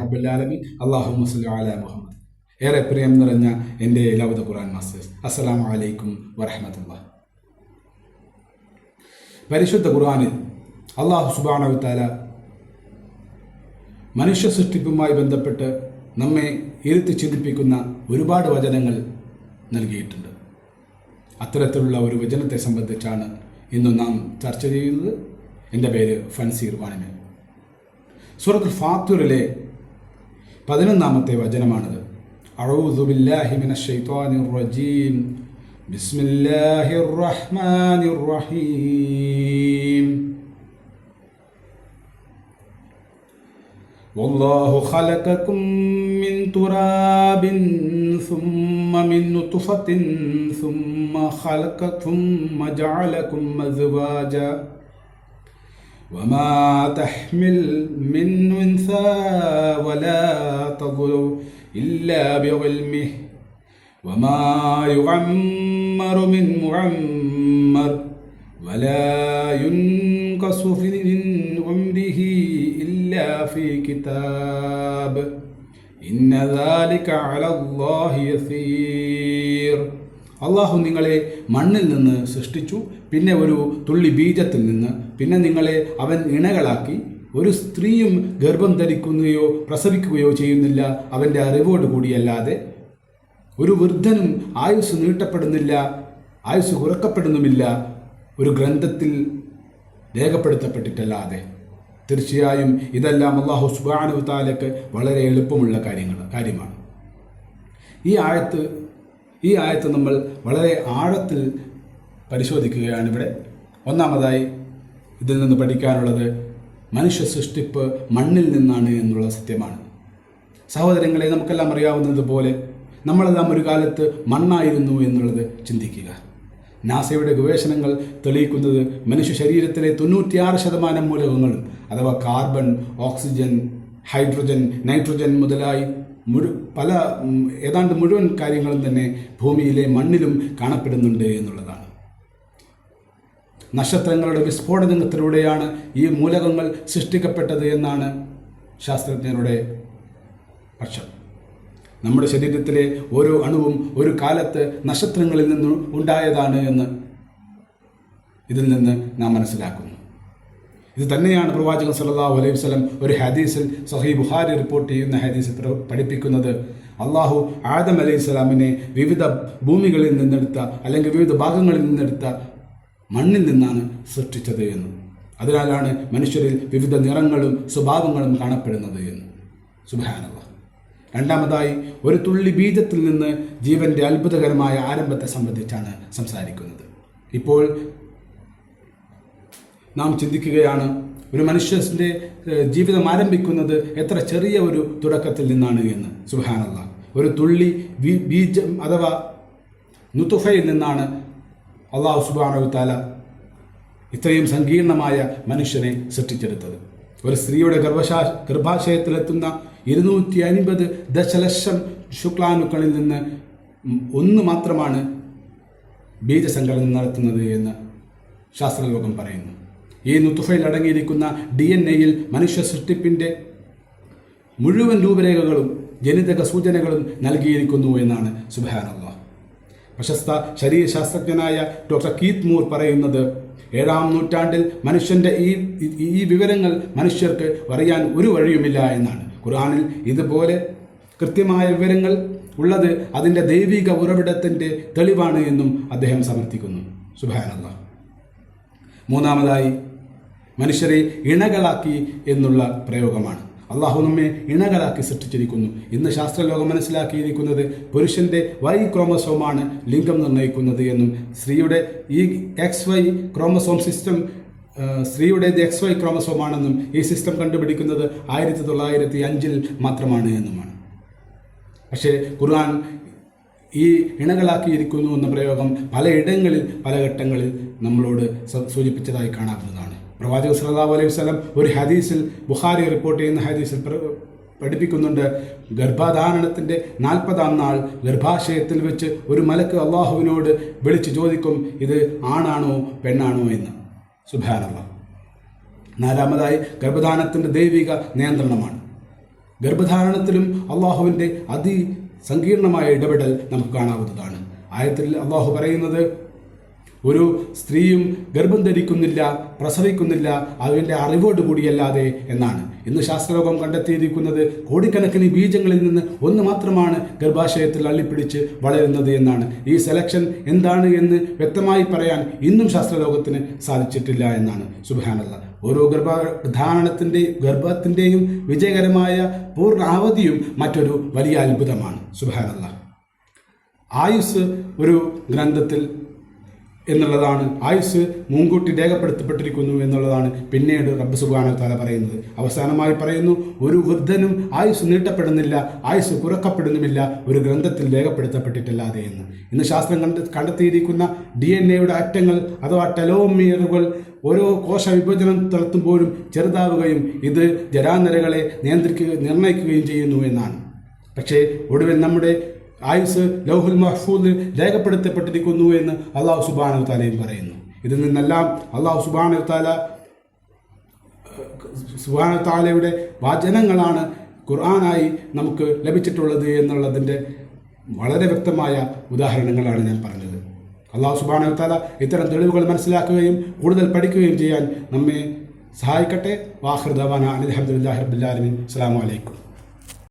റബ്ബിൽ ആലമീൻ. അല്ലാഹുമ്മ സ്വല്ലി അലാ മുഹമ്മദ്. ഏറെ പ്രിയം നിറഞ്ഞ എൻ്റെ ലൗദ ഖുർആൻ മാസ്റ്റേഴ്സ്, അസ്സലാമു അലൈക്കും വറഹ്മത്തുള്ളാഹി. പരിശുദ്ധ ഖുർആനിൽ അല്ലാഹു സുബ്ഹാനഹു വ തആല മനുഷ്യ സൃഷ്ടിപ്പുമായി ബന്ധപ്പെട്ട് നമ്മെ ഇരുത്തി ചിന്തിപ്പിക്കുന്ന ഒരുപാട് വചനങ്ങൾ നൽകിയിട്ടുണ്ട്. അത്തരത്തിലുള്ള ഒരു വചനത്തെ സംബന്ധിച്ചാണ് ഇന്ന് നാം ചർച്ച ചെയ്യുന്നത്. എൻ്റെ പേര് ഫൻസീർ വാണിമേൽ. സൂറത്തുൽ ഫാത്തിറിലെ 11-ാമത്തെ വചനമാണിത്. അഊദു ബില്ലാഹി മിനശ് ശൈത്വാനിർ റജീം. ബിസ്മില്ലാഹിർ റഹ്മാനിർ റഹീം. വല്ലാഹു ഖലഖകും മിൻ തുറാബിൻ സുമ്മ മിൻ നുത്ഫത്തിൻ സുമ്മ ഖലഖകും വജഅലകും അസ്വാജ വമാ തഹ്മിൽ മിൻ ഉൻസാ വലാ തദ്ഉ ഇല്ലാ ബിഇൽമിഹി വമാ യുഅമ്മറു മിൻ മുഅമ്മർ വലാ യുൻഖസു മിൻ ഉംരിഹി ഇല്ലാ ഫീ കിതാബ് ഇന്ന ദാലിക അലല്ലാഹി യസീർ. അള്ളാഹു നിങ്ങളെ മണ്ണിൽ നിന്ന് സൃഷ്ടിച്ചു, പിന്നെ ഒരു തുള്ളി ബീജത്തിൽ നിന്ന്, പിന്നെ നിങ്ങളെ അവൻ ഇണകളാക്കി. ഒരു സ്ത്രീയും ഗർഭം ധരിക്കുകയോ പ്രസവിക്കുകയോ ചെയ്യുന്നില്ല അവൻ്റെ അറിവോട് കൂടിയല്ലാതെ. ഒരു വൃദ്ധനും ആയുസ് നീട്ടപ്പെടുന്നില്ല, ആയുസ് കുറക്കപ്പെടുന്നുമില്ല ഒരു ഗ്രന്ഥത്തിൽ രേഖപ്പെടുത്തപ്പെട്ടിട്ടല്ലാതെ. തീർച്ചയായും ഇതെല്ലാം അല്ലാഹു സുബ്ഹാനഹു വ തആലയ്ക്ക് വളരെ എളുപ്പമുള്ള കാര്യമാണ്. ഈ ആയത്ത് നമ്മൾ വളരെ ആഴത്തിൽ പരിശോധിക്കുകയാണ് ഇവിടെ. ഒന്നാമതായി ഇതിൽ നിന്ന് പഠിക്കാനുള്ളത് മനുഷ്യ സൃഷ്ടിപ്പ് മണ്ണിൽ നിന്നാണ് എന്നുള്ള സത്യമാണ്. സഹോദരങ്ങളെ, നമുക്കെല്ലാം അറിയാവുന്നതുപോലെ നമ്മളെല്ലാം ഒരു കാലത്ത് മണ്ണായിരുന്നു എന്നുള്ളത് ചിന്തിക്കുക. നാസയുടെ ഗവേഷണങ്ങൾ തെളിയിക്കുന്നത് മനുഷ്യ ശരീരത്തിലെ 96% മൂലകങ്ങളും, അഥവാ കാർബൺ, ഓക്സിജൻ, ഹൈഡ്രജൻ, നൈട്രജൻ മുതലായി ഏതാണ്ട് മുഴുവൻ കാര്യങ്ങളും തന്നെ ഭൂമിയിലെ മണ്ണിലും കാണപ്പെടുന്നുണ്ട് എന്നുള്ളതാണ്. നക്ഷത്രങ്ങളുടെ വിസ്ഫോടനത്തിലൂടെയാണ് ഈ മൂലകങ്ങൾ സൃഷ്ടിക്കപ്പെട്ടത് എന്നാണ് ശാസ്ത്രജ്ഞരുടെ പക്ഷം. നമ്മുടെ ശരീരത്തിലെ ഓരോ അണുവും ഒരു കാലത്ത് നക്ഷത്രങ്ങളിൽ നിന്ന് ഉണ്ടായതാണ് എന്ന് ഇതിൽ നിന്ന് നാം മനസ്സിലാക്കുന്നു. ഇത് തന്നെയാണ് പ്രവാചകൻ സല്ലല്ലാഹു അലൈഹി വസല്ലം ഒരു ഹദീസിൽ, സഹീഹ് ബുഖാരി റിപ്പോർട്ട് ചെയ്യുന്ന ഹദീസിൽ പഠിപ്പിക്കുന്നത്, അള്ളാഹു ആദം അലൈഹിസ്സലാമിനെ വിവിധ ഭൂമികളിൽ നിന്നെടുത്ത അല്ലെങ്കിൽ വിവിധ ഭാഗങ്ങളിൽ നിന്നെടുത്ത മണ്ണിൽ നിന്നാണ് സൃഷ്ടിച്ചത് എന്ന്. അതിനാലാണ് മനുഷ്യരിൽ വിവിധ നിറങ്ങളും സ്വഭാവങ്ങളും കാണപ്പെടുന്നത് എന്ന്. സുബ്ഹാനല്ലാഹ്. രണ്ടാമതായി, ഒരു തുള്ളി ബീജത്തിൽ നിന്ന് ജീവന്റെ അത്ഭുതകരമായ ആരംഭത്തെ സംബന്ധിച്ചാണ് സംസാരിക്കുന്നത്. ഇപ്പോൾ നാം ചിന്തിക്കുകയാണ്, ഒരു മനുഷ്യൻ്റെ ജീവിതം ആരംഭിക്കുന്നത് എത്ര ചെറിയ ഒരു തുടക്കത്തിൽ നിന്നാണ് എന്ന്. സുബ്ഹാനല്ലാഹ്. ഒരു തുള്ളി ബീജം അഥവാ നുത്ഫയിൽ നിന്നാണ് അല്ലാഹു സുബ്ഹാനഹു വ തആല ഇത്രയും സങ്കീർണമായ മനുഷ്യനെ സൃഷ്ടിച്ചെടുത്തത്. ഒരു സ്ത്രീയുടെ ഗർഭാശയത്തിലെത്തുന്ന 250 ദശലക്ഷം ശുക്ലാണുക്കളിൽ നിന്ന് ഒന്ന് മാത്രമാണ് ബീജസങ്കലനം നടത്തുന്നത് എന്ന് ശാസ്ത്രലോകം പറയുന്നു. ഈ നുത്ഫയിൽ അടങ്ങിയിരിക്കുന്ന DNA-യിൽ മനുഷ്യ സൃഷ്ടിപ്പിൻ്റെ മുഴുവൻ രൂപരേഖകളും ജനിതക സൂചനകളും നൽകിയിരിക്കുന്നു എന്നാണ്. സുബ്ഹാനല്ലാഹ്. പ്രശസ്ത ശരീരശാസ്ത്രജ്ഞനായ ഡോക്ടർ കീത്ത് മൂർ പറയുന്നത്, 7-ാം നൂറ്റാണ്ടിൽ മനുഷ്യൻ്റെ ഈ വിവരങ്ങൾ മനുഷ്യർക്ക് അറിയാൻ ഒരു വഴിയുമില്ല എന്നാണ്. ഖുർആനിൽ ഇതുപോലെ കൃത്യമായ വിവരങ്ങൾ ഉള്ളത് അതിൻ്റെ ദൈവിക ഉറവിടത്തിൻ്റെ തെളിവാണ് എന്നും അദ്ദേഹം സമർത്ഥിക്കുന്നു. സുബ്ഹാനല്ലാഹ്. മൂന്നാമതായി, മനുഷ്യരെ ഇണകളാക്കി എന്നുള്ള പ്രയോഗമാണ്. അള്ളാഹു നമ്മെ ഇണകളാക്കി സൃഷ്ടിച്ചിരിക്കുന്നു. ഇന്ന് ശാസ്ത്രലോകം മനസ്സിലാക്കിയിരിക്കുന്നത് പുരുഷൻ്റെ Y ക്രോമസോമാണ് ലിംഗം നിർണ്ണയിക്കുന്നത് എന്നും സ്ത്രീയുടെ ഈ XY ക്രോമസോം സിസ്റ്റം സ്ത്രീയുടേത് XY ക്രോമസോമാണെന്നും ഈ സിസ്റ്റം കണ്ടുപിടിക്കുന്നത് 1905-ൽ മാത്രമാണ് എന്നുമാണ്. പക്ഷേ ഖുർആൻ ഈ ഇണകളാക്കിയിരിക്കുന്നു എന്ന പ്രയോഗം പലയിടങ്ങളിൽ പല ഘട്ടങ്ങളിൽ നമ്മളോട് സൂചിപ്പിച്ചതായി കാണാവുന്നതാണ്. പ്രവാചകൻ സല്ലല്ലാഹു അലൈഹി വസല്ലം ഒരു ഹദീസിൽ, ബുഖാരി റിപ്പോർട്ട് ചെയ്യുന്ന ഹദീസിൽ പഠിപ്പിക്കുന്നുണ്ട്, ഗർഭധാരണത്തിൻ്റെ 40-ാം നാൾ ഗർഭാശയത്തിൽ വെച്ച് ഒരു മലക്ക് അള്ളാഹുവിനോട് വിളിച്ച് ചോദിക്കും, ഇത് ആണാണോ പെണ്ണാണോ എന്ന്. സുബ്ഹാനല്ലാഹ്. 4-മതായി, ഗർഭധാരണത്തിൻ്റെ ദൈവിക നിയന്ത്രണമാണ്. ഗർഭധാരണത്തിലും അള്ളാഹുവിൻ്റെ അതിസങ്കീർണമായ ഇടപെടൽ നമുക്ക് കാണാവുന്നതാണ്. ആയത്തിൽ അള്ളാഹു പറയുന്നത്, ഒരു സ്ത്രീയും ഗർഭം ധരിക്കുന്നില്ല, പ്രസവിക്കുന്നില്ല അതിൻ്റെ അറിവോടുകൂടിയല്ലാതെ എന്നാണ്. ഇന്ന് ശാസ്ത്രലോകം കണ്ടെത്തിയിരിക്കുന്നത് കോടിക്കണക്കിന് ബീജങ്ങളിൽ നിന്ന് ഒന്ന് മാത്രമാണ് ഗർഭാശയത്തിൽ അള്ളിപ്പിടിച്ച് വളരുന്നത് എന്നാണ്. ഈ സെലക്ഷൻ എന്താണ് എന്ന് വ്യക്തമായി പറയാൻ ഇന്നും ശാസ്ത്രലോകത്തിന് സാധിച്ചിട്ടില്ല എന്നാണ്. സുബ്ഹാനല്ലാഹ്. ഓരോ ഗർഭത്തിൻ്റെയും വിജയകരമായ പൂർണ്ണാവധിയും മറ്റൊരു വലിയ അത്ഭുതമാണ്. സുബ്ഹാനല്ലാഹ്. ആയുസ് ഒരു ഗ്രന്ഥത്തിൽ എന്നുള്ളതാണ്, ആയുസ് മുൻകൂട്ടി രേഖപ്പെടുത്തപ്പെട്ടിരിക്കുന്നു എന്നുള്ളതാണ് പിന്നീട് റബ്ബ് സുബ്ഹാനഹു വ തആല പറയുന്നത്. അവസാനമായി പറയുന്നു, ഒരു വൃദ്ധനും ആയുസ് നീട്ടപ്പെടുന്നില്ല, ആയുസ് കുറക്കപ്പെടുന്നുമില്ല ഒരു ഗ്രന്ഥത്തിൽ രേഖപ്പെടുത്തപ്പെട്ടിട്ടില്ലാതെ എന്ന്. ഇന്ന് ശാസ്ത്രം കണ്ടെത്തിയിരിക്കുന്ന DNA അറ്റങ്ങൾ അഥവാ ടെലോമിയറുകൾ ഓരോ കോശ വിഭജനം നടത്തുമ്പോഴും ചെറുതാവുകയും ഇത് ജരാനരകളെ നിർണ്ണയിക്കുകയും ചെയ്യുന്നു എന്നാണ്. പക്ഷേ ഒടുവിൽ നമ്മുടെ ആയുസ് ലൗഹുൽ മഹ്ഫൂദിൽ രേഖപ്പെടുത്തപ്പെട്ടിരിക്കുന്നു എന്ന് അള്ളാഹു സുബ്ഹാനഹു വ തആലയും പറയുന്നു. ഇതിൽ നിന്നെല്ലാം അള്ളാഹു സുബ്ഹാനഹു വ തആലയുടെ വചനങ്ങളാണ് ഖുർആനായി നമുക്ക് ലഭിച്ചിട്ടുള്ളത് എന്നുള്ളതിൻ്റെ വളരെ വ്യക്തമായ ഉദാഹരണങ്ങളാണ് ഞാൻ പറഞ്ഞത്. അള്ളാഹു സുബ്ഹാനഹു വ തആല ഇത്തരം തെളിവുകൾ മനസ്സിലാക്കുകയും കൂടുതൽ പഠിക്കുകയും ചെയ്യാൻ നമ്മെ സഹായിക്കട്ടെ. വാഖിറു ദഅവാനാ അൽഹംദുലില്ലാഹി റബ്ബിൽ ആലമീൻ. അസ്സലാമു അലൈക്കും.